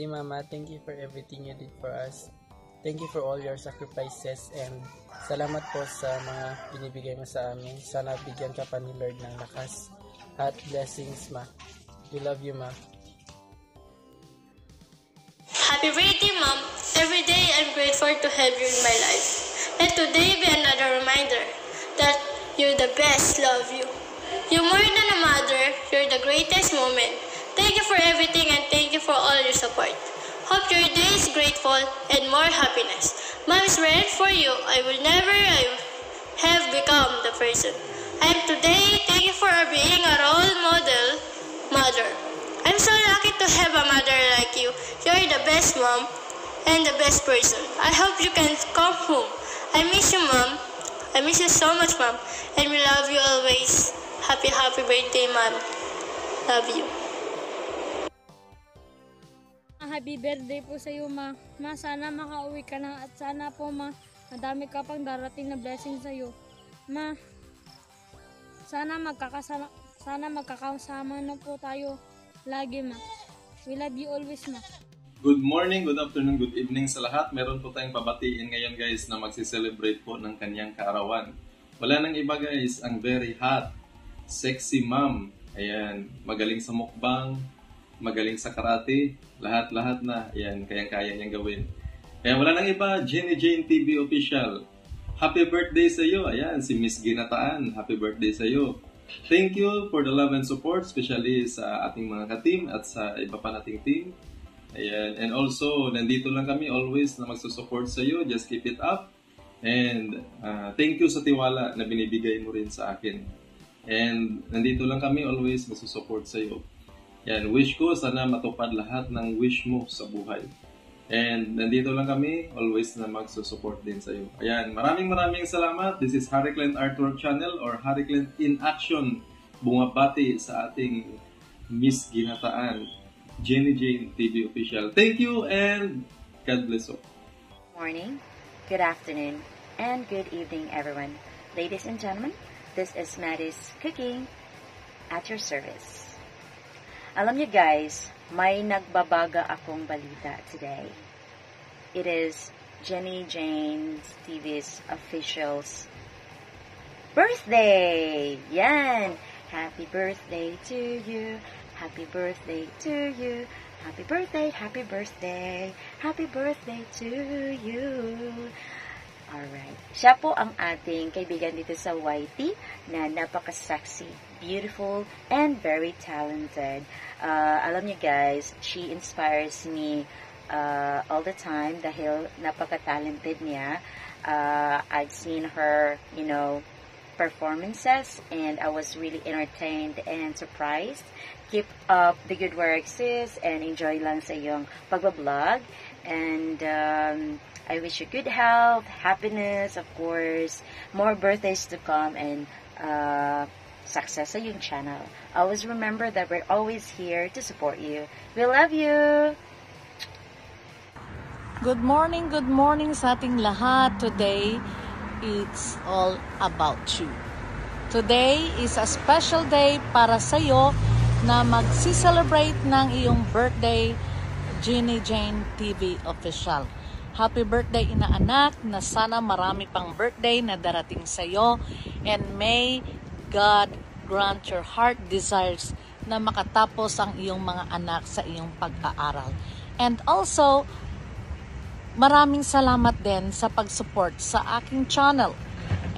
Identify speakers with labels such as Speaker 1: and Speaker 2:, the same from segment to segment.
Speaker 1: Birthday, Mama. Thank you for everything you did for us. Thank you for all your sacrifices and salamat po sa mga binibigay mo sa amin. Sana bigyan ka pa ni Lord ng lakas at blessings, Ma. We love you, Ma.
Speaker 2: Happy birthday, Mom. Every day I'm grateful to have you in my life. Let today be another reminder that you're the best. Love you. You're more than a mother. You're the greatest moment. Thank you for everything and thank you for all your support. Hope your day is grateful and more happiness. Mom is ready for you. I will never have become the person I am today. Thank you for being a role model mother. I'm so lucky to have a mother like you. You're the best mom and the best person. I hope you can come home. I miss you, Mom. I miss you so much, Mom. And we love you always. Happy birthday, Mom. Love you.
Speaker 3: Happy birthday po sa iyo, Ma. Ma, sana makauwi ka na at sana po, Ma, madami ka pang darating na blessing sa iyo. Ma, sana magkakasama na po tayo lagi, Ma. We love you always, Ma.
Speaker 4: Good morning, good afternoon, good evening sa lahat. Meron po tayong pabatiin ngayon, guys, na magsi-celebrate po ng kanyang kaarawan. Wala nang iba, guys, ang very hot, sexy mom. Ayan, magaling sa mukbang, magaling sa karate, lahat-lahat na. Ayan, kayang-kaya niyang gawin. Ayan, wala nang iba, Jenny Jane TV Official. Happy birthday sa iyo. Ayan, si Miss Ginataan. Happy birthday sa iyo. Thank you for the love and support, especially sa ating mga ka-team at sa iba pa nating team. Ayan, and also, nandito lang kami always na magsusupport sa iyo. Just keep it up. And thank you sa tiwala na binibigay mo rin sa akin. And nandito lang kami always magsusupport sa iyo. Yan, wish ko sana matupad lahat ng wish mo sa buhay. And nandito lang kami, always na magsusupport din sa iyo. Ayan, maraming salamat. This is Harry Clint Artwork Channel or Harry Clint in Action. Bumabati sa ating Miss Ginataan, Jenny Jane TV Official. Thank you and God bless you.
Speaker 5: Morning, good afternoon, and good evening, everyone. Ladies and gentlemen, this is Maddie's Cooking at your service. Alam niyo guys, may nagbabaga akong balita today. It is Jenny Jane TV's official's birthday! Yan! Happy birthday to you! Happy birthday to you! Happy birthday! Happy birthday! Happy birthday to you! Alright. Siya po ang ating kaibigan dito sa YT na napaka-sexy, beautiful, and very talented. Alam niyo guys, she inspires me all the time dahil napaka-talented niya. I've seen her, performances and I was really entertained and surprised. Keep up the good work, sis, and enjoy lang sa iyong pagbablog. And I wish you good health, happiness, of course, more birthdays to come, and success sa iyong channel. Always remember that we're always here to support you. We love you!
Speaker 6: Good morning sa ating lahat. Today, it's all about you. Today is a special day para sa iyo na magsi-celebrate ng iyong birthday, Jenny Jane TV Official. Happy birthday, inaanak, na sana marami pang birthday na darating sa iyo, and may God grant your heart desires na makatapos ang iyong mga anak sa iyong pag-aaral. And also, maraming salamat din sa pag-support sa aking channel,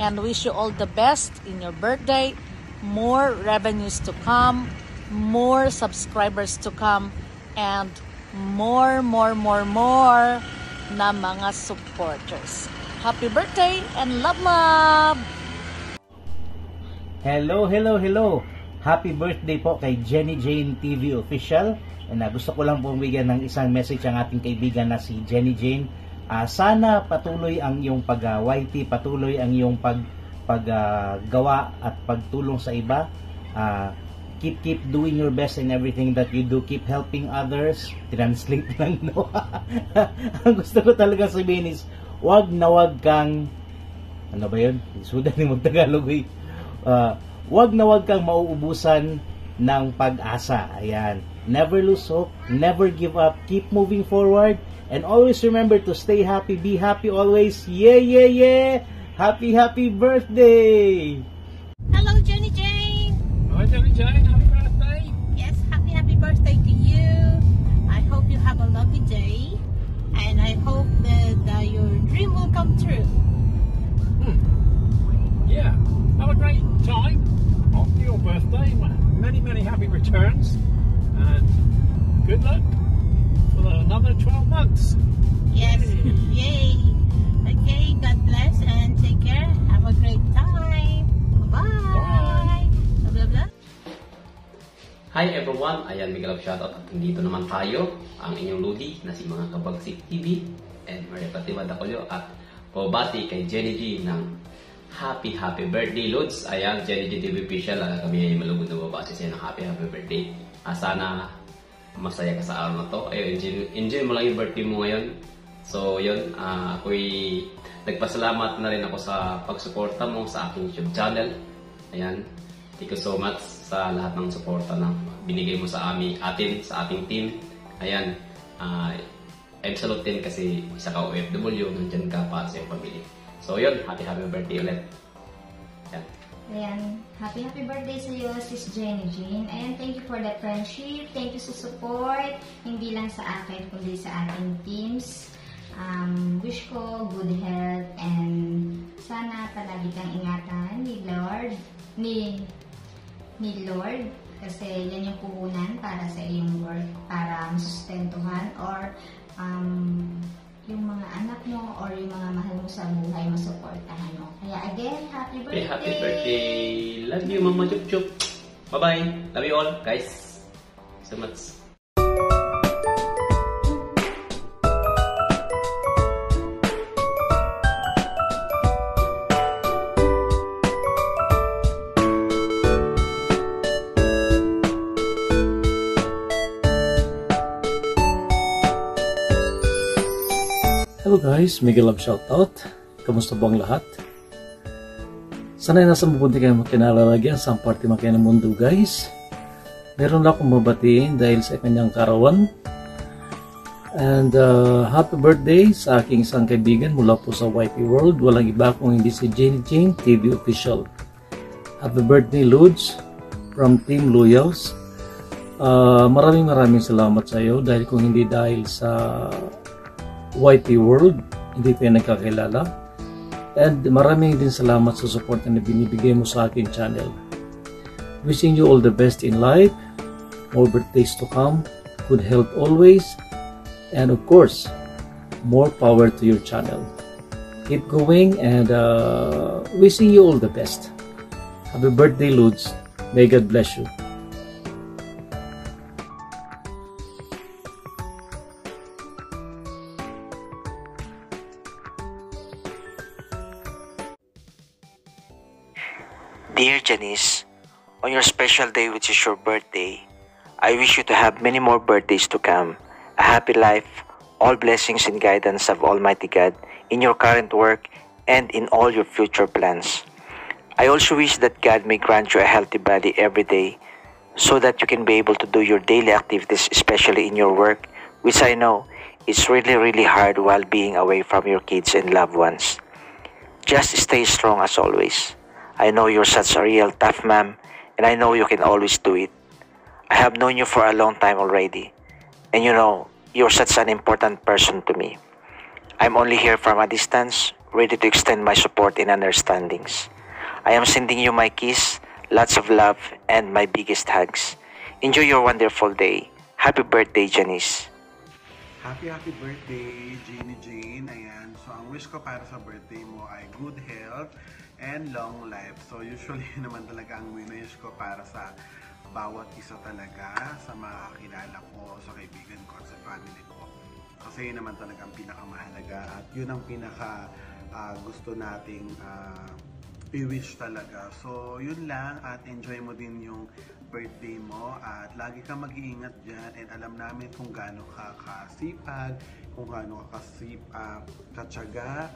Speaker 6: and wish you all the best in your birthday, more revenues to come, more subscribers to come, and more na mga supporters. Happy birthday and love!
Speaker 7: Hello! Happy birthday po kay Jenny Jane TV Official. And gusto ko lang pong bigyan ng isang message ang ating kaibigan na si Jenny Jane. Sana patuloy ang iyong pag-YT, patuloy ang iyong paggawa at pagtulong sa iba. Keep doing your best in everything that you do. Keep helping others. Translate lang, no? Ang gusto ko talaga sabihin is, wag kang, ano ba yun? Sudan yung mag-Tagalog wag na wag kang mauubusan ng pag-asa. Ayan. never lose hope, never give up, keep moving forward, and always remember to stay happy, be happy always. Yeah, yeah, yeah! Happy, happy birthday!
Speaker 8: Hello, Jenny Jane.
Speaker 9: Hi, Jenny Jane. Happy birthday.
Speaker 8: Yes, happy birthday to you. I hope you have a lovely day, and I hope that your dream will come true.
Speaker 9: Yeah, have a great time on your birthday. Many happy returns, and good luck for another 12 months.
Speaker 8: Yes, yay. Okay, God bless and take care. Have a great time. Bye. Blah, blah, blah.
Speaker 10: Hi everyone, ayan Miguel of Shoutout at dito naman tayo, ang inyong Ludi na si mga Kabagsik TV and Maria Fatima Dacolio at pabati kay Jenny G ng happy birthday Lods. Ayan, Jenny G TV official, kami ay malugod na babati sa iyo ng happy birthday. Sana masaya ka sa araw na to. Ayun, enjoy mo lang yung birthday mo ngayon. So yun, ako'y nagpasalamat na rin ako sa pagsuporta mo sa aking YouTube channel. Ayan, thank you so much sa lahat ng suporta na binigay mo sa ating team. Ayan, I'm salute din kasi isa ka OFW, nandyan ka para sa iyong pamilya. So yun, happy birthday ulit. Ayan.
Speaker 11: Ayan, happy birthday sa iyo, Sis Jenny Jane. Ayan, thank you for the friendship, thank you sa support, hindi lang sa akin, kundi sa ating teams. Wish ko good health and sana palagi kang ingatan ni Lord kasi yan yung puhunan para sa iyong work, para masustentuhan or yung mga anak mo or yung mga mahal mo sa buhay masuportahan mo. Kaya again, happy birthday!
Speaker 10: Happy birthday! Love you, Mama Chup Chup! Bye-bye! Love you all, guys! So much!
Speaker 9: Hello guys, Miguel of Shoutout. Kamusta po ang lahat? Sana'y nasa mabuti kayo makinalagyan sa party makaya ng mundo guys. Meron lang akong mabatiin dahil sa kanyang karawan. And happy birthday sa aking isang kaibigan mula po sa YP World. Walang iba kung hindi si Jenny Jane TV Official. Happy birthday Lods from Team Loyals. Maraming salamat sa iyo dahil kung hindi dahil sa YP World, hindi tayo nagkakilala. And maraming din salamat sa support na binibigay mo sa aking channel. Wishing you all the best in life, more birthdays to come, good health always, and of course, more power to your channel. Keep going and wishing you all the best. Happy birthday, Lods. May God bless you.
Speaker 12: Dear Janice, on your special day which is your birthday, I wish you to have many more birthdays to come, a happy life, all blessings and guidance of Almighty God in your current work and in all your future plans. I also wish that God may grant you a healthy body every day so that you can be able to do your daily activities, especially in your work, which I know is really hard while being away from your kids and loved ones. Just stay strong as always. I know you're such a real tough mom, and I know you can always do it. I have known you for a long time already, and you know, you're such an important person to me. I'm only here from a distance, ready to extend my support and understandings. I am sending you my kiss, lots of love, and my biggest hugs. Enjoy your wonderful day. Happy birthday, Janice.
Speaker 13: Happy birthday, Jenny Jane. Ayan, so ang wish ko para sa birthday mo ay good health and long life. So usually naman talaga ang wish ko para sa bawat isa talaga sa mga kakilala ko, sa kaibigan ko, sa family ko. Kasi yun naman talaga ang pinakamahalaga at yun ang pinaka gusto nating i-wish talaga. So yun lang at enjoy mo din yung birthday mo at lagi kang mag-iingat dyan and alam namin kung gaano ka kasipag, kung gaano ka katsaga,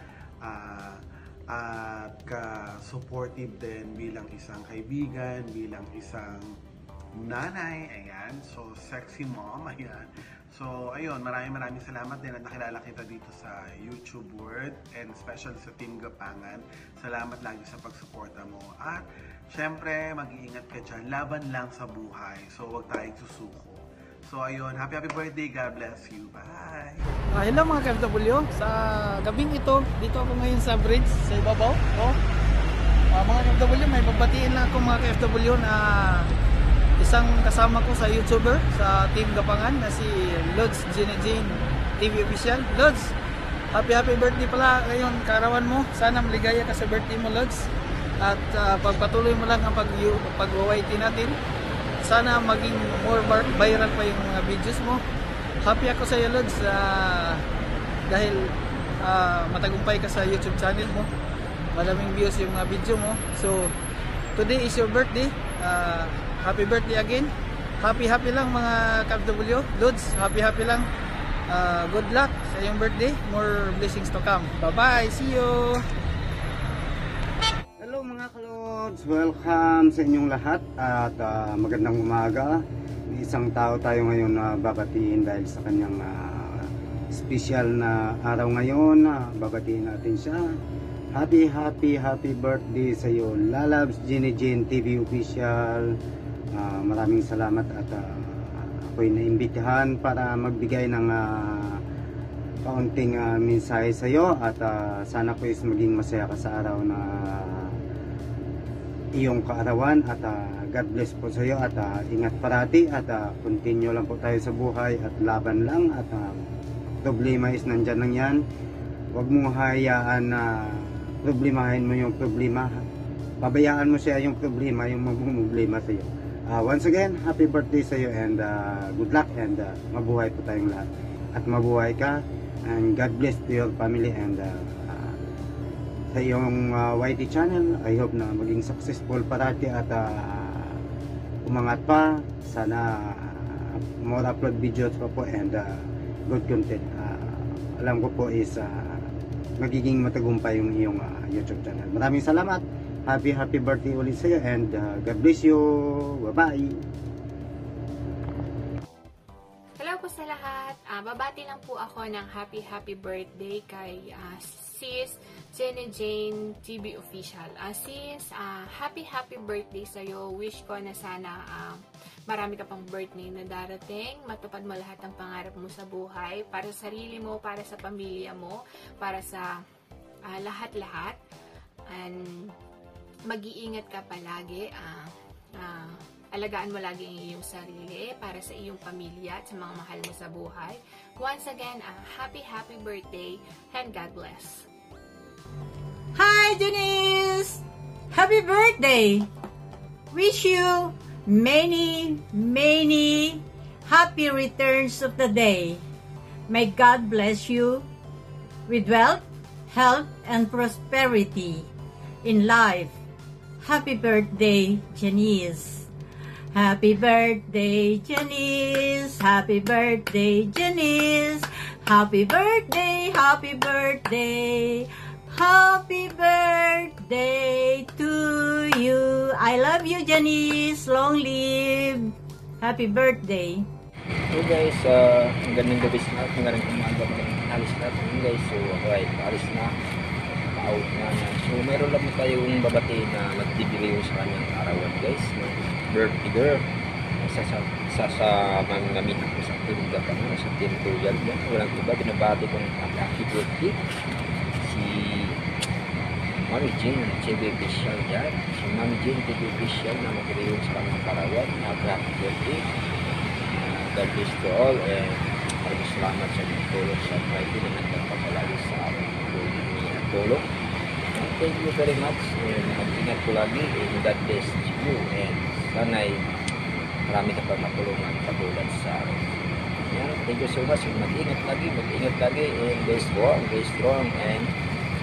Speaker 13: at ka-supportive din bilang isang kaibigan, bilang isang nanay. Ayan. So, sexy mom. Ayan. So, ayun, maraming salamat din at nakilala kita dito sa YouTube World and especially sa Team Gapangan. Salamat lagi sa pagsuporta mo. At, syempre, mag-iingat ka dyan. Laban lang sa buhay. So, huwag tayong susuko. So, ayun, happy birthday. God bless you. Bye!
Speaker 1: Hello mga KFW. Sa gabing ito, dito ako ngayon sa bridge, sa ibabaw. Mga KFW, may pagbatiin lang ako mga KFW na isang kasama ko sa YouTuber sa Team Gapangan na si Lods Jenny Jane TV Official. Lods, happy birthday pala ngayon, kaarawan mo. Sana maligaya ka sa birthday mo, Lods. At pagpatuloy mo lang ang pag-YT natin. Sana maging more viral pa yung mga videos mo. Happy ako sa iyo, Lods, dahil matagumpay ka sa YouTube channel mo. Maraming views yung mga video mo. So, today is your birthday. Happy birthday again. Happy lang mga KFW. Lods, happy lang. Good luck sa iyong birthday. More blessings to come. Bye-bye. See you.
Speaker 14: Hello mga Kalods. Welcome sa inyong lahat at magandang umaga. Isang tao tayo ngayon na babatiin dahil sa kanyang special na araw ngayon. Babatiin natin siya. Happy birthday sa iyo, Lalabs Jenny Jane TV Official. Maraming salamat at ako'y naimbitahan para magbigay ng kaunting mensahe sa iyo at sana po is maging masaya ka sa araw na iyong kaarawan at God bless po sa iyo at ingat parati at continue lang po tayo sa buhay at laban lang at problema is nandyan lang yan. Huwag mong hayaan na problemahin mo yung problema, pabayaan mo siya yung problema, yung problema sa iyo. Once again, happy birthday sa iyo and good luck and mabuhay po tayong lahat at mabuhay ka and God bless to your family and sa iyong YT channel. I hope na maging successful parati at umangat pa. Sana more upload videos pa po and good content. Alam ko po is magiging matagumpay yung iyong YouTube channel. Maraming salamat. Happy birthday ulit sa iyo and God bless you. Bye-bye.
Speaker 15: Hello po sa lahat. Babati lang po ako ng happy birthday kay Sis Jenny Jane TV Official. Sis, happy birthday sa iyo. Wish ko na sana marami ka pang birthday na darating. Matupad mo lahat ng pangarap mo sa buhay. Para sa sarili mo, para sa pamilya mo, para sa lahat-lahat. And mag-iingat ka palagi. Alagaan mo lagi ang iyong sarili para sa iyong pamilya at sa mga mahal mo sa buhay. Once again, happy birthday and God bless.
Speaker 8: Hi, Janice! Happy birthday! Wish you many happy returns of the day. May God bless you with wealth, health, and prosperity in life. Happy birthday, Janice. Happy birthday, Janice. Happy birthday, Janice. Happy birthday, happy birthday. Happy birthday to you. I love you, Janice. Long live. Happy birthday.
Speaker 16: So guys, magandang gabi sa lahat. Magandang umaga, magandang alis na ito guys. So ako ay alis na. Pa-out na. So meron lang tayong babati na nagdibigay sa kanyang arawan guys. Birthday girl. Sa mga minat ko sa Team Gapangan, sa Team Tuyal. Walang iba, binabati ko ng happy birthday. Si Mami Jean, TV Official dyan. Si Mami Jean, TV Official na mag-release sa kanyang karawan. Happy birthday. God bless to all and maraming salamat sa inyong tulong sa Friday na nagpapalagi sa aking tulong. Thank you very much and mag-ingat ko lagi and God bless you and sana'y marami ka pa matulungan katulad sa akin. Thank you so much. Mag-ingat lagi and stay strong and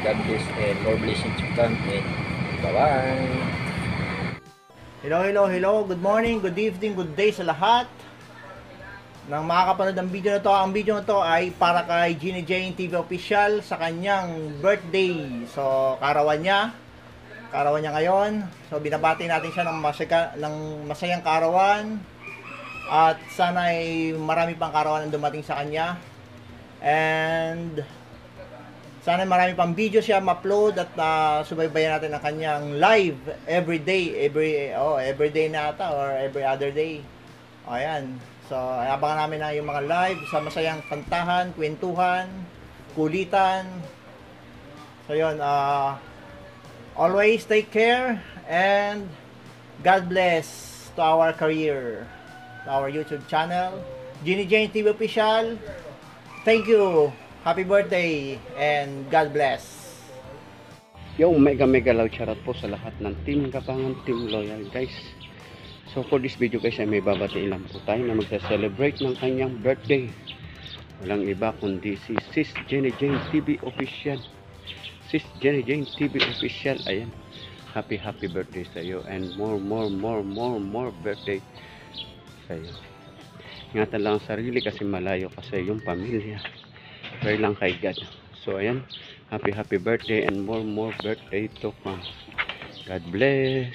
Speaker 16: God bless and more blessings to come and bye-bye.
Speaker 7: Hello. Good morning, good evening, good day sa lahat nang makakapanood ng video na to. Ang video na to ay para kay Jenny Jane TV Official sa kanyang birthday. So, karawan niya.
Speaker 17: kaarawan niya ngayon. So binabati natin siya ng masayang kaarawan. At sana ay marami pang kaarawan ang dumating sa kanya. And sana marami pang video siya ma-upload at subaybayan natin ang kanyang live every day, every day na ata or every other day. O ayan. So abangan namin na yung mga live sa masayang kantahan, kwentuhan, kulitan. So yun, always take care and God bless to our career, to our YouTube channel, Jenny Jane TV Official. Thank you. Happy birthday and God bless.
Speaker 18: Yo, mega loud shoutout po sa lahat ng Team Kapangan, Team Loyal guys. So for this video guys ay may babatiin lang po tayo na magsa-celebrate ng kanyang birthday. Walang iba kundi si Sis Jenny Jane TV Official. Sis Jenny Jane TV Official, ayan. Happy birthday sa iyo and more birthday sa iyo. Ingatan lang ang sarili kasi malayo kasi yung pamilya. Pray lang kay God. So ayan, happy birthday and more birthday to come. God bless.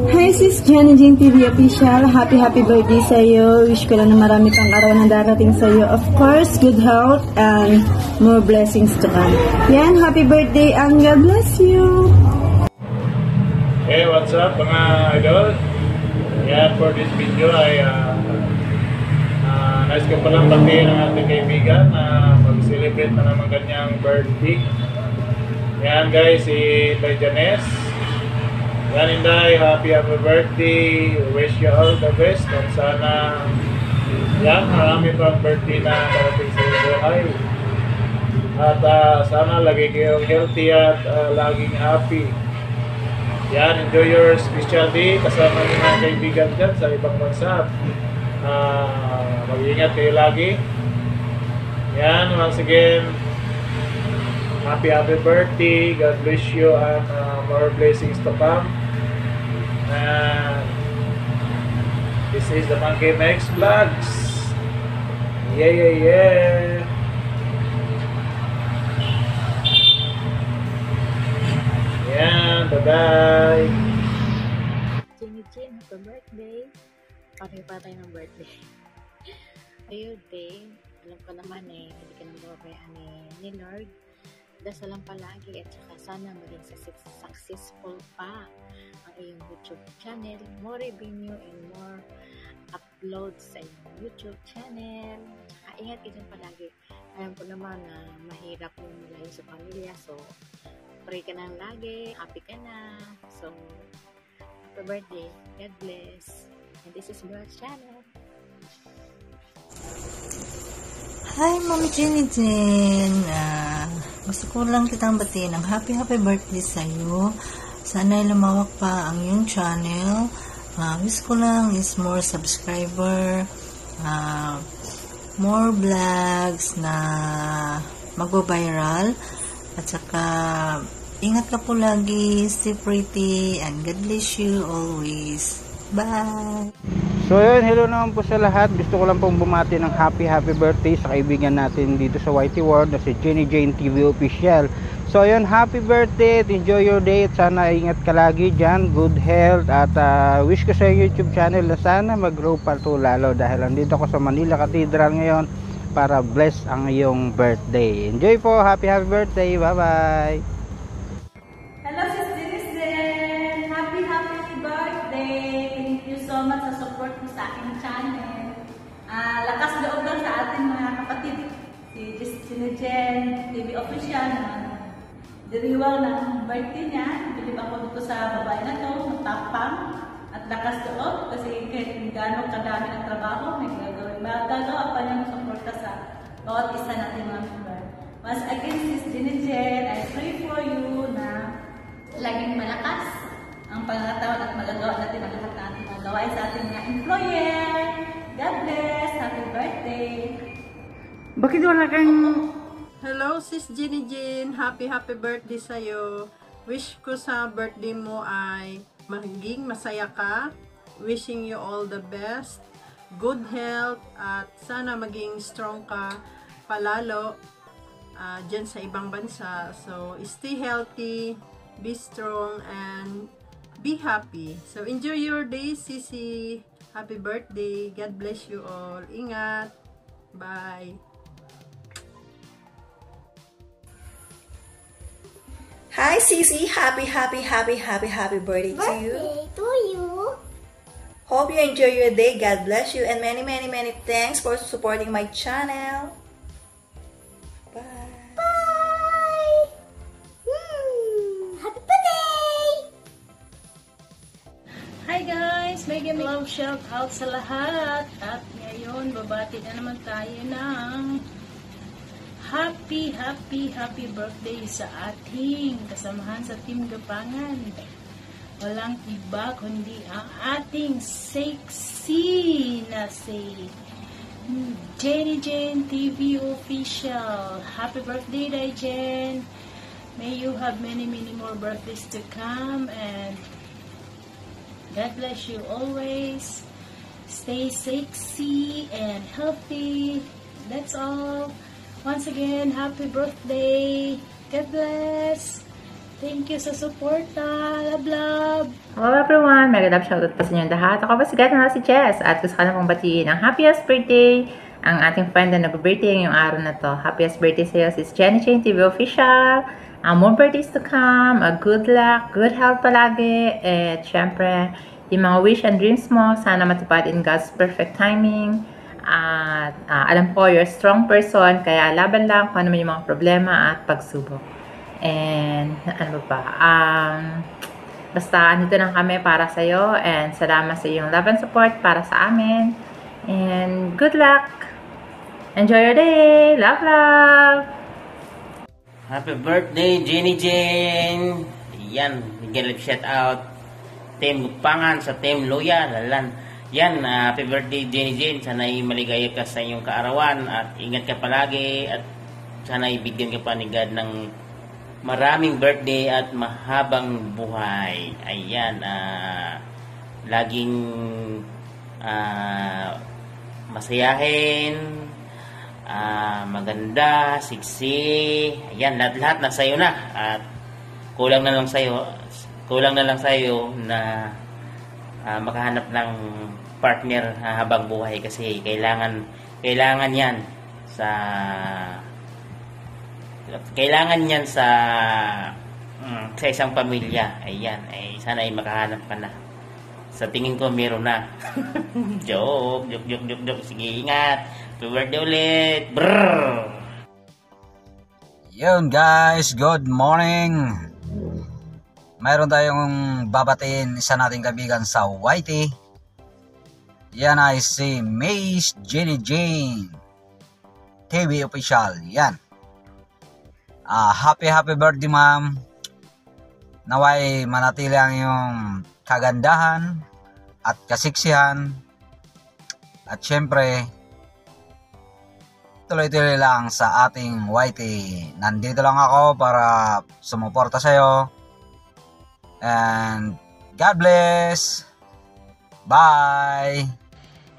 Speaker 19: Hi Sis Jenny Jane TV Official, happy birthday sa iyo. Wish ko lang na marami pang araw na darating sa iyo. Of course, good health and more blessings to come. Yan, happy birthday and God bless you.
Speaker 20: Hey, what's up mga idol? Yan, for this video ay nice ko palang batiin ang ating kaibigan na mag-celebrate na naman kanyang birthday. Yan guys, si Inday Janes. Yan Inday, happy birthday. Wish you all the best. At sana yan, marami pang birthday na darating sa iyong buhay. At sana lagi kayong healthy at laging happy. Yan, enjoy your special day kasama ng mga kaibigan dyan sa ibang bansa. Mag-iingat kayo lagi. Yan, once again, happy birthday. God bless you and more blessings to come. And this is the Monkey Max Vlogs. Yeah. Yan, bye-bye.
Speaker 21: Jenny Jane, happy birthday. Patay ng birthday. Ayun, alam ko naman hindi ka nang babayaan ni Lord. Dasal lang palagi at saka sana maging successful pa ang iyong YouTube channel. More revenue and more uploads sa iyong YouTube channel. Saka ingat ka dyan palagi. Alam ko naman na mahirap yung malayo sa pamilya. So, pray ka na lagi. Happy ka na. So, happy birthday. God bless. And this is God's channel.
Speaker 22: Hi, Ma'am Jenny Jane. Gusto ko lang kitang batiin ng happy birthday sa iyo. Sana ay lumawak pa ang iyong channel. Wish ko lang is more subscriber, more vlogs na magbo-viral. At saka, ingat ka po lagi, stay pretty, and God bless you always. Bye!
Speaker 18: So yun, hello naman po sa lahat. Gusto ko lang pong bumati ng happy birthday sa kaibigan natin dito sa YT World na si Jenny Jane TV Official. So yun, happy birthday, enjoy your day at sana ingat ka lagi dyan, good health at wish ko sa YouTube channel na sana mag-grow pa ito lalo dahil andito ako sa Manila Cathedral ngayon para bless ang iyong birthday. Enjoy po, happy birthday, bye bye!
Speaker 23: Hello Sis Jenny, happy birthday! Thank you so much sa support mo sa aking channel. Lakas loob lang sa ating mga kapatid. Si Jenny Jane TV Official na diriwang ng birthday niya. Bilib ako dito sa babae na to, matapang at lakas loob kasi kahit gano'ng kadami ng trabaho, may magagawa pa niyang suporta sa bawat isa natin mga member. Once again, Sis Jenny Jane, I pray for you na laging malakas ang pangatawan at magagawa natin ang lahat na ating mga gawain sa ating mga employer. God bless! Happy birthday!
Speaker 24: Bakit wala kang... Hello, Sis Jenny Jane. Happy birthday sa'yo. Wish ko sa birthday mo ay maging masaya ka. Wishing you all the best. Good health. At sana maging strong ka palalo dyan sa ibang bansa. So, stay healthy. be strong, and be happy. So enjoy your day, Sisi. Happy birthday. God bless you all. Ingat. Bye.
Speaker 2: Hi Sisi, happy birthday to you.
Speaker 3: To you.
Speaker 2: Hope you enjoy your day. God bless you, and many thanks for supporting my channel.
Speaker 3: Bye. Happy birthday.
Speaker 23: Hi guys! Mega love shout out sa lahat. At ngayon, babati na naman tayo ng happy birthday sa ating kasamahan sa Team Gapangan. Walang iba kundi ang ating sexy na si Jenny Jane TV Official. Happy birthday, Jen! May you have many more birthdays to come, and God bless you always. Stay sexy and healthy. That's all. Once again, happy birthday. God bless. Thank you sa suporta. Love.
Speaker 4: Hello everyone. Mega love shoutout po sa inyo lahat. Ako po si Gata si Jess. At gusto ko na pong batiin ang happiest birthday ang ating friend na nag-birthday ngayong araw na to. Happiest birthday sa iyo, sis Jenny Jane TV Official. More birthdays to come. Good luck, good health palagi. At syempre, yung mga wish and dreams mo, sana matupad in God's perfect timing. At alam ko, you're a strong person, kaya laban lang kung ano man yung mga problema at pagsubok. And, ano ba? Basta, nito lang kami para sa'yo. And, salamat sa iyong love and support para sa amin. And, good luck! Enjoy your day! Love!
Speaker 5: Happy birthday, Jenny Jane! Yan, bigyan shout out. Team Gapangan sa Team Loyal. Yan, happy birthday, Jenny Jane. Sana'y maligaya ka sa iyong kaarawan at ingat ka palagi at sana'y bigyan ka pa ni God ng maraming birthday at mahabang buhay. Ayan, laging masayahin, maganda, siksi. Ayan, lahat na sa'yo na. At kulang na lang sa'yo na makahanap ng partner habang buhay kasi kailangan yan sa isang pamilya. Ayan, sana ay makahanap ka na. Sa tingin ko meron na. joke. Sige, ingat. Happy birthday ulit. Brrr.
Speaker 25: Yun guys, good morning. Mayroon tayong babatiin isa nating kaibigan sa YT. Yan ay si Miss Jenny Jane TV Official. Yan. Happy birthday ma'am. Naway manatili ang iyong kagandahan at kasiksihan. At syempre, tuloy-tuloy lang sa ating YT. Nandito lang ako para sumuporta sa'yo. And God bless. Bye.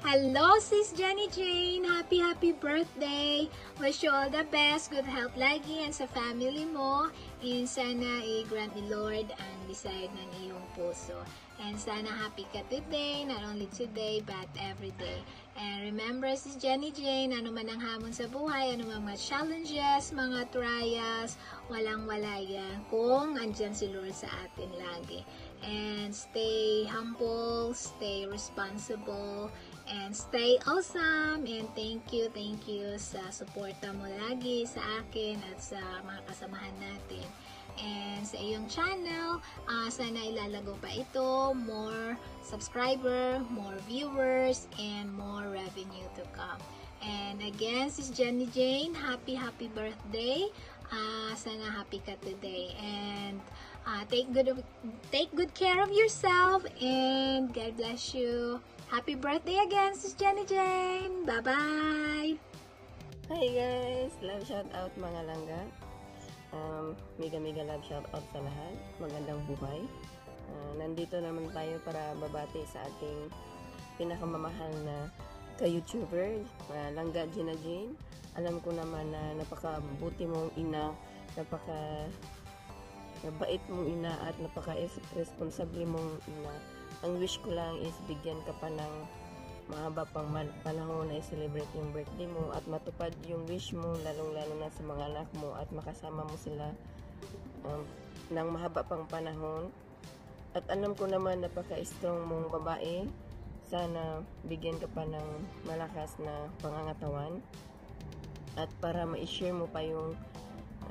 Speaker 26: Hello, Sis Jenny Jane. Happy birthday. Wish you all the best. Good health lagi and sa family mo. And sana i-grant ni Lord ang desire ng iyong puso. And sana happy ka today, not only today, but every day. And remember, Sis Jenny Jane, ano man ang hamon sa buhay, ano man mga challenges, mga trials, walang-wala yan kung andyan si Lord sa atin lagi. And stay humble, stay responsible, and stay awesome. And thank you sa suporta mo lagi sa akin at sa mga kasamahan natin. And sa iyong channel, sana ilalago pa ito, more subscriber, more viewers, and more revenue to come. And again, Sis Jenny Jane, happy birthday. Sana happy ka today. And take good care of yourself, and God bless you. Happy birthday again, Sis Jenny Jane. Bye-bye.
Speaker 27: Hi guys, love shout out mga langga. Mega love shout out sa lahat. Magandang buhay. Nandito naman tayo para babati sa ating pinakamamahal na ka-YouTuber, Langga Gina Jane. Alam ko naman na napakabuti mong ina, Mabait mong ina at napaka-responsable mong ina. Ang wish ko lang is bigyan ka pa ng mahaba pang panahon na i-celebrate yung birthday mo at matupad yung wish mo, lalong-lalo na sa mga anak mo, at makasama mo sila ng mahaba pang panahon. At alam ko naman napaka-strong mong babae. Sana bigyan ka pa ng malakas na pangangatawan at para ma-share mo pa yung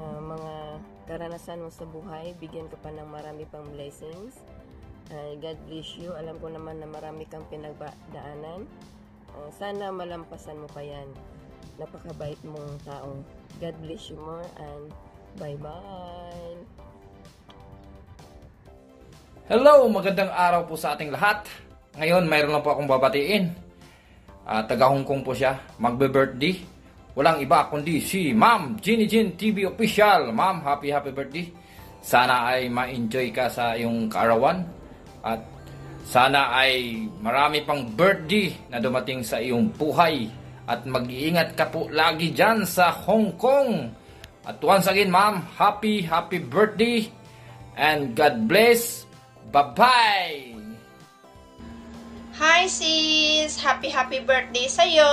Speaker 27: mga karanasan mo sa buhay, bigyan ka pa ng marami pang blessings. God bless you. Alam ko naman na marami kang pinagdaanan. Sana malampasan mo pa yan. Napakabait mong tao. God bless you more and bye-bye.
Speaker 1: Hello! Magandang araw po sa ating lahat. Ngayon, mayroon lang po akong babatiin. Taga Hong Kong po siya. Magbe-birthday. Walang iba kundi si Ma'am Jenny Jane TV Official. Ma'am, happy birthday. Sana ay ma-enjoy ka sa iyong kaarawan. At sana ay marami pang birthday na dumating sa iyong buhay. At mag-iingat ka po lagi dyan sa Hong Kong. At once again, Ma'am, happy birthday. And God bless. Bye-bye!
Speaker 6: Hi sis! Happy birthday sa'yo!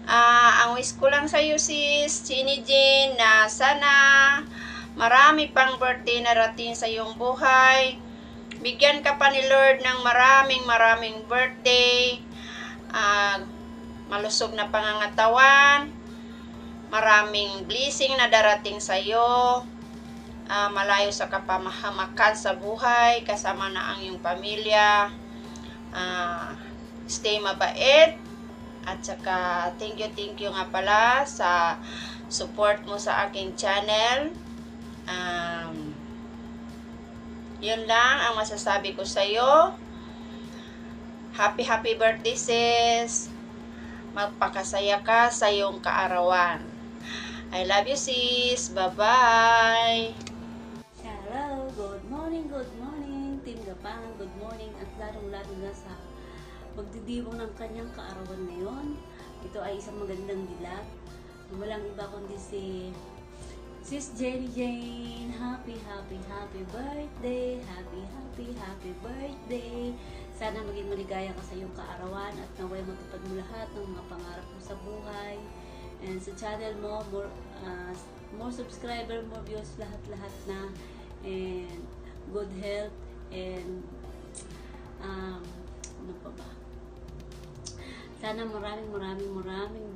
Speaker 6: Ang wish ko lang sa'yo sis, Jenny Jane, na sana marami pang birthday na rating sa iyong buhay. Bigyan ka pa ni Lord ng maraming birthday. Malusog na pangangatawan. Maraming blessing na darating sa iyo. Malayo sa kapahamakan sa buhay. Kasama na ang iyong pamilya. Stay mabait. At saka thank you nga pala sa support mo sa aking channel. Yun lang ang masasabi ko sa iyo. Happy birthday sis. Magpakasaya ka sa iyong kaarawan. I love you sis. Bye-bye.
Speaker 23: Hello, good morning. Team Gapang, good morning. At lalong-lalo na sa magdidiwang ng kanyang kaarawan ngayon. Ito ay isang magandang dilag. Walang iba kundi si Sis Jenny Jane. Happy birthday. Happy birthday. Sana maging maligaya ka sa iyong kaarawan at naway matupad mo lahat ng mga pangarap mo sa buhay. And sa channel mo, more subscriber, more views, lahat na. And good health. And ano pa ba? Sana maraming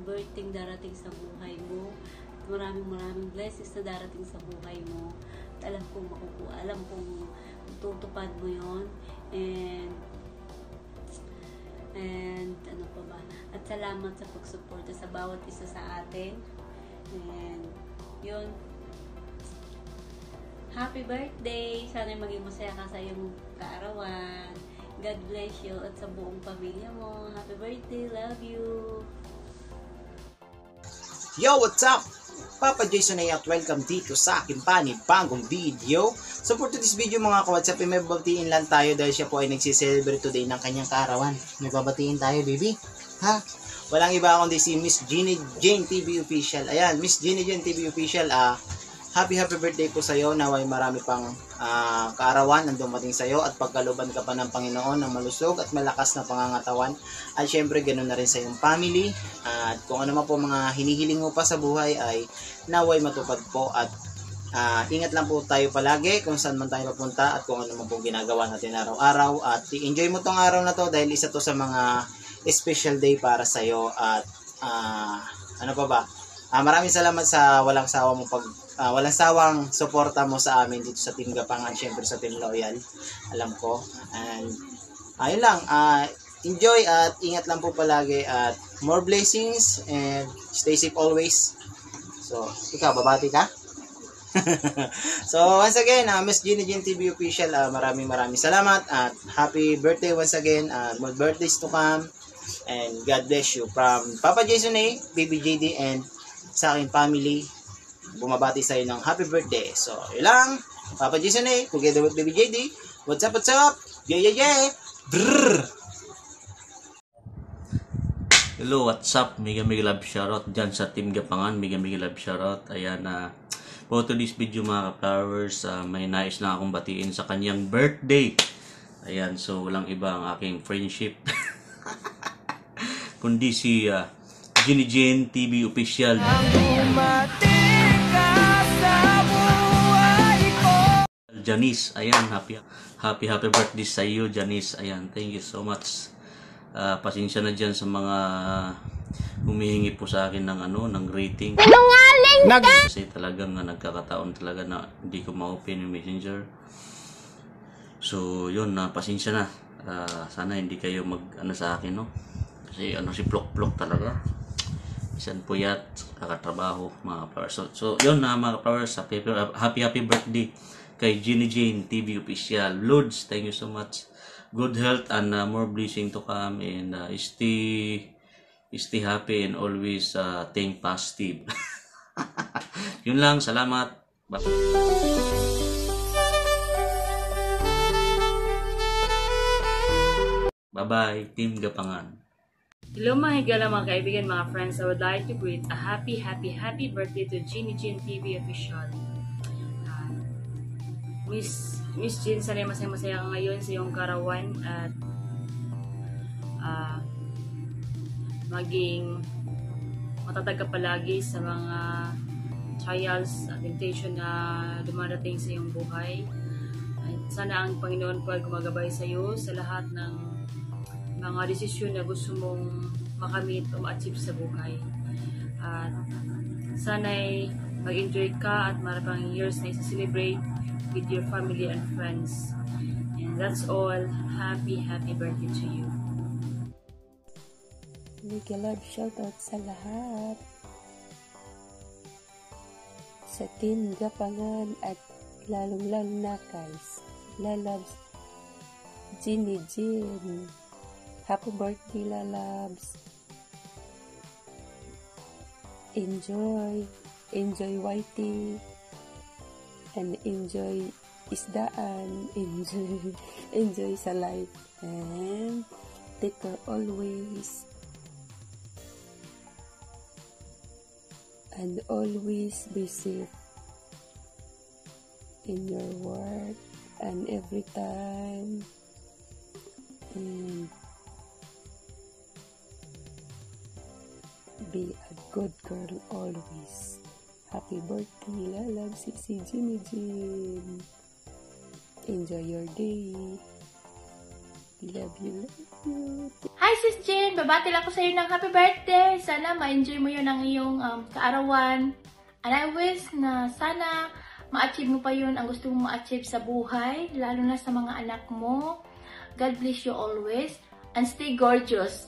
Speaker 23: birthday darating sa buhay mo. Maraming blessings na darating sa buhay mo. At alam kong tutupad mo yon. And ano pa ba? At salamat sa pagsuporta sa bawat isa sa atin. And yun. Happy birthday! Sana maging masaya ka sa iyong kaarawan. God bless you at sa buong pamilya mo. Happy birthday! Love you!
Speaker 9: Yo, what's up? Papa Jason ay at welcome dito sa aking panibagong video. So for today's video mga ka-WhatsApp, may babatiin lang tayo dahil siya po ay nagsiselebrate today ng kanyang kaarawan. May babatiin tayo, baby. Ha? Walang iba kundi si Miss Jenny Jane TV Official. Ayan, Miss Jenny Jane TV Official. Happy birthday po sa iyo. Naway marami pang kaarawan ang dumating sa iyo at pagkaluban ka pa ng Panginoon ng malusog at malakas na pangangatawan. At syempre ganoon na rin sa iyong family. At kung ano man po mga hinihiling mo pa sa buhay ay naway matupad po. At ingat lang po tayo palagi kung saan man tayo papunta at kung ano man po ginagawa natin araw-araw. At i-enjoy mo tong araw na to dahil isa to sa mga special day para sa iyo. At ano pa ba? Maraming salamat sa walang sawang suporta mo sa amin dito sa Team Gapangan, syempre sa Team Loyal. Alam ko. And ayun lang, enjoy at ingat lang po palagi at more blessings and stay safe always. So, ikaw, babati ka? So, once again, Miss Jenny Jane TV Official, maraming salamat at happy birthday once again. More birthdays to come and God bless you. From Papa Jason A, Baby JD and sa aking family, bumabati sa iyo ng happy birthday. So, yun lang. Papa Jason A, together with Baby JD. What's up? Yeah. Brrr.
Speaker 10: Hello, what's up? Mega love shoutout dyan sa Team Gapangan. Mega love shoutout. Ayan,
Speaker 8: For today's video mga ka-flowers, may nais na akong batiin sa kanyang birthday. Ayan, so walang iba ang aking friendship. Kundi si Jenny Jane TV Official. Janice, ayan, happy birthday sa iyo, Janice. Ayan, thank you so much. Pasensya na dyan sa mga humihingi po sa akin ng ng rating. Kasi talagang nagkakataon talaga na hindi ko ma-open yung messenger. So, yun, pasensya na. Sana hindi kayo sa akin, no? Kasi si Plok talaga. Isan puyat, kakatrabaho, mga flowers. So yun na mga flowers, happy birthday kay Jenny Jane TV Official. Lods, thank you so much. Good health and more blessing to come, and stay happy and always think positive. Yun lang, salamat. Bye-bye, Team Gapangan.
Speaker 10: Hello mga higala, mga kaibigan, mga friends. I would like to greet a happy birthday to Jenny Jane TV Official. Miss Jane, sana masaya-masaya ka ngayon sa iyong karawan at maging matatag ka palagi sa mga trials at temptation na dumarating sa iyong buhay. At sana ang Panginoon po ay gumagabay sa iyo sa lahat ng mga desisyon na gusto mong makamit o ma-achieve sa buhay. At sana'y mag-enjoy ka at marapang years na isa-celebrate with your family and friends. And that's all. Happy birthday to you.
Speaker 27: Mega love shoutout sa lahat. Sa Team Gapangan at lalong-lalo na guys. Lalabs Jenny Jane. Happy birthday, lalabs. Enjoy whitey. And enjoy isdaan. Enjoy sa life. And take care always. And always be safe in your work and every time. And be a good girl always. Happy birthday, lalab si Jenny Jane. Enjoy your day. Love you.
Speaker 11: Hi Sis Jane! Babati lang ko sa iyo ng happy birthday. Sana ma-enjoy mo yun ang iyong kaarawan. And I wish na sana ma-achieve mo pa yun ang gusto mong ma-achieve sa buhay. Lalo na sa mga anak mo. God bless you always. And stay gorgeous.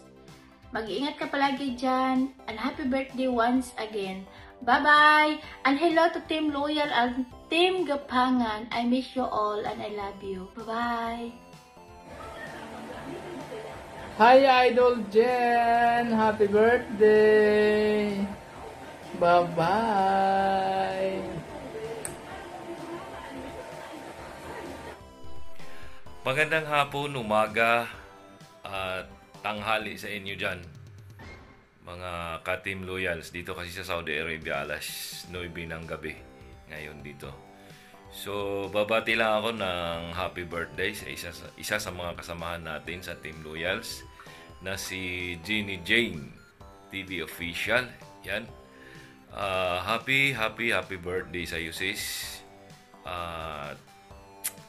Speaker 11: Mag-iingat ka palagi dyan. And happy birthday once again. Bye-bye! And hello to Team Loyal and Team Gapangan. I miss you all and I love you. Bye-bye!
Speaker 12: Hi Idol Jen! Happy birthday! Bye-bye!
Speaker 13: Magandang hapon, umaga at tanghali sa inyo dyan, mga ka-Team Loyals. Dito kasi sa Saudi Arabia, alas 9 ng gabi ngayon dito. So, babati lang ako ng happy birthday sa isa sa mga kasamahan natin sa Team Loyals na si Jenny Jane TV Official. Yan. Happy birthday sa iyo, sis.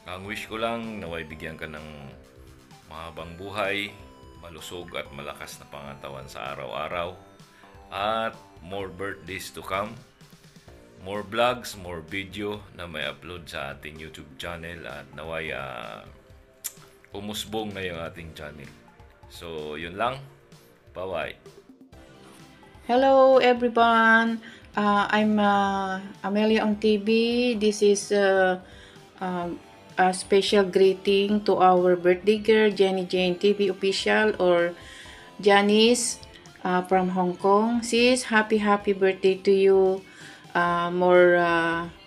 Speaker 13: Ang wish ko lang naway bigyan ka ng mahabang buhay, malusog at malakas na pangatawan sa araw-araw, at more birthdays to come, more vlogs, more video na may upload sa ating YouTube channel, at naway umusbong na yung ating channel. So yun lang, bye-bye.
Speaker 14: Hello everyone, I'm Amelia on TV. This is a special greeting to our birthday girl, Jenny Jane TV Official, or Janice from Hong Kong. Sis, happy birthday to you. More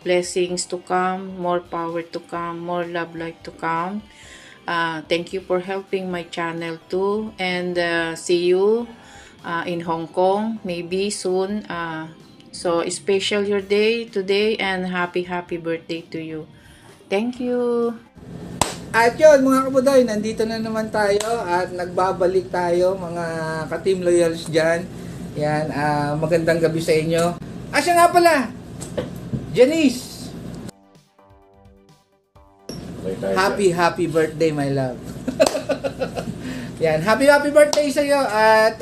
Speaker 14: blessings to come, more power to come, more love life to come. Thank you for helping my channel too, and see you in Hong Kong maybe soon So, special your day today and happy birthday to you. Thank you.
Speaker 12: At yun mga kabudoy, nandito na naman tayo at nagbabalik tayo mga ka-team loyals dyan. Yan, magandang gabi sa inyo. Siya nga pala, Janice. Happy birthday my love. Yan, happy birthday sa iyo at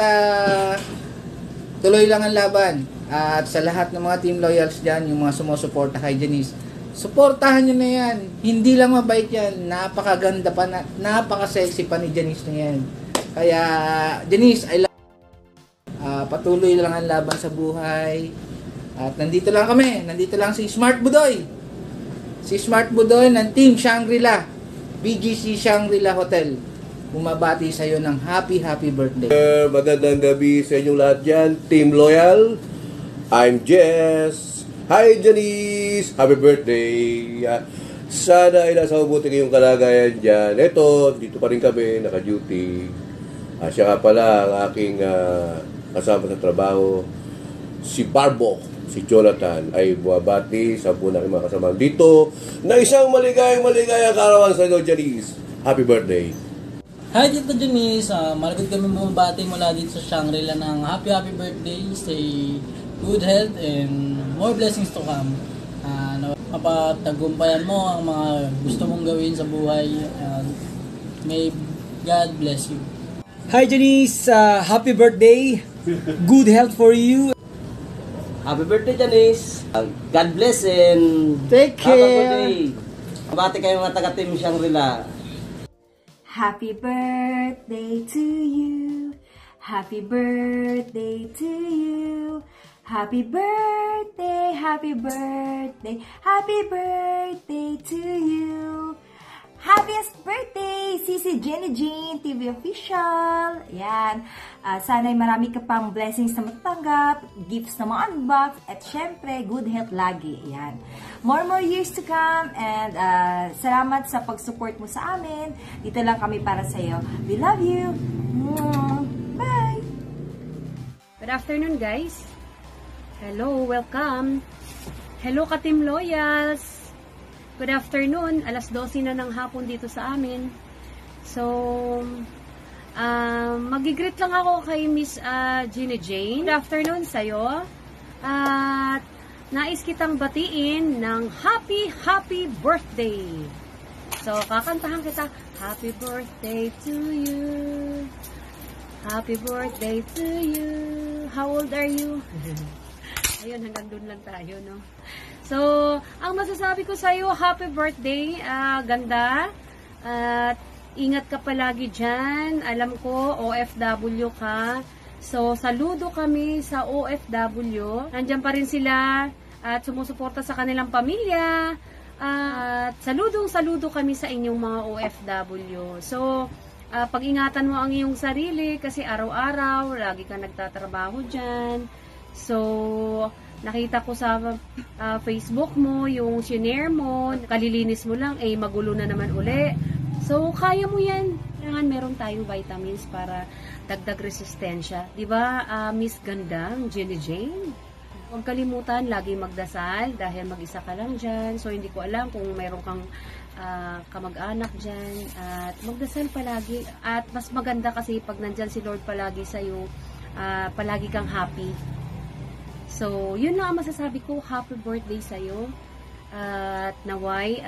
Speaker 12: tuloy lang ang laban. At sa lahat ng mga team loyals dyan, yung mga sumusuporta kay Janice, suportahan nyo na yan. Hindi lang mabait yan, napakaganda pa, napaka-sexy pa ni Janice na yan. Kaya Janice, I love patuloy lang ang laban sa buhay. At nandito lang kami, nandito lang si Smart Budoy. Si Smart Budoy ng Team Shangri-La, BGC Shangri-La Hotel. Bumabati sa iyo ng happy birthday.
Speaker 7: Magandang gabi sa inyong lahat dyan, Team Loyal. I'm Jess. Hi Janice! Happy birthday! Sana ay nasa mabuti kayong kalagayan dyan. Ito, dito pa rin kami, naka-duty. Siya nga pala ang aking kasama sa trabaho, si Barbo, si Jonathan, ay buwabati sa buong aking mga kasama dito na isang maligayang kaarawan sa inyo, Janice. Happy birthday!
Speaker 15: Hi dito Janice, malagod kami bumabati mula dito sa Shangri-La ng happy birthday, stay good health and more blessings to come. Mapatagumpayan mo ang mga gusto mong gawin sa buhay. May God bless you.
Speaker 16: Hi Janice, happy birthday. Good health for you.
Speaker 17: Happy birthday Janice. God bless and
Speaker 16: take care.
Speaker 17: Have a good day. Mabati kayo mga taga-team Shangri-La.
Speaker 23: Happy birthday to you. Happy birthday to you. Happy birthday, happy birthday, happy birthday to you. Happiest birthday, Sisi Jenny Jean TV Official. Yan. Sana'y marami ka pang blessings na matatanggap, gifts na ma-unbox, at syempre, good health lagi. Yan. More years to come, and salamat sa pag-support mo sa amin. Dito lang kami para sa'yo. We love you. Bye!
Speaker 19: Good afternoon, guys. Hello, welcome. Hello ka-team loyals. Good afternoon. Alas 12 na ng hapon dito sa amin. So, magigreet lang ako kay Miss Gina Jane. Good afternoon sa'yo. At nais kitang batiin ng happy birthday. So, kakantahan kita. Happy birthday to you. Happy birthday to you. How old are you? Ayun, hanggang doon lang tayo, no? So, ang masasabi ko sa'yo, happy birthday. Ganda. At ingat ka palagi dyan. Alam ko, OFW ka. So, saludo kami sa OFW. Nandyan pa rin sila at sumusuporta sa kanilang pamilya. At saludo kami sa inyong mga OFW. So, pag-ingatan mo ang iyong sarili kasi araw-araw, lagi ka nagtatrabaho dyan. So, nakita ko sa Facebook mo, yung shinare mo, kalilinis mo lang, magulo na naman uli. So, kaya mo yan. Kailangan meron tayong vitamins para dagdag resistensya. Diba, Miss Gandang, Jenny Jane? Huwag kalimutan, lagi magdasal dahil mag-isa ka lang dyan. So, hindi ko alam kung meron kang kamag-anak dyan. At magdasal palagi. At mas maganda kasi pag nandyan si Lord palagi sa'yo, palagi kang happy. So, yun lang ang masasabi ko. Happy birthday sa'yo. At naway,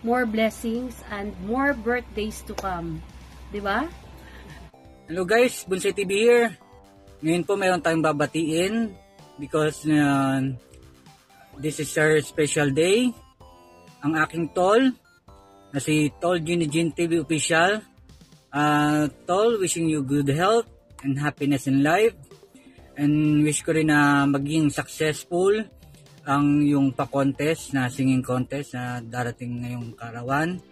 Speaker 19: more blessings and more birthdays to come. Diba?
Speaker 16: Hello guys, Bonsai TV here. Ngayon po mayroon tayong babatiin because this is our special day. Ang aking tol, na si Tol Gini Jean TV Official. Tol, wishing you good health and happiness in life. And wish ko rin na maging successful ang yung pa-contest na singing contest na darating ngayong karawan.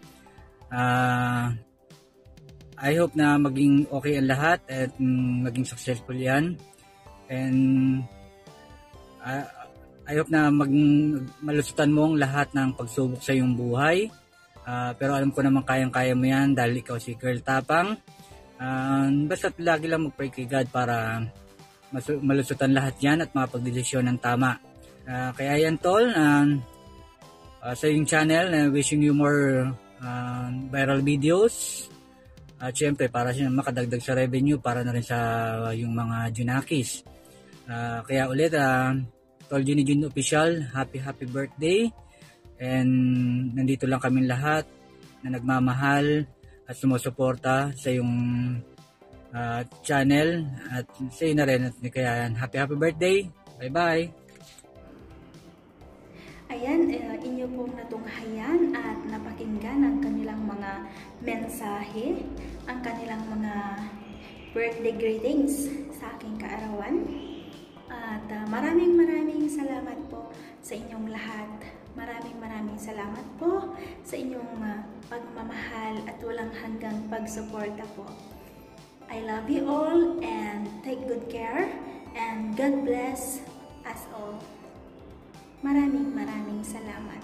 Speaker 16: I hope na maging okay ang lahat at maging successful yan. And I hope na malusutan mo ang lahat ng pagsubok sa iyong buhay. Pero alam ko naman kayang-kaya mo yan dahil ikaw si Girl Tapang. Basta lagi lang mag-pray kay God para malusutan lahat yan at makapagdesisyon ng tama. Kaya yan tol, sa yung channel, wishing you more viral videos. At syempre para siya makadagdag sa revenue para na rin sa yung mga Junakis. Kaya ulit, Tol Ginny Jin Official, happy birthday. And nandito lang kami lahat na nagmamahal at sumusuporta sa yung channel at sa iyo na rin. At kaya happy birthday. Bye bye.
Speaker 23: Ayan, inyo pong natunghayan at napakinggan ang kanilang mga mensahe, ang kanilang mga birthday greetings sa aking kaarawan. At maraming salamat po sa inyong lahat. Maraming salamat po sa inyong pagmamahal at walang hanggang pagsuporta po. I love you all and take good care and God bless us all. Maraming salamat.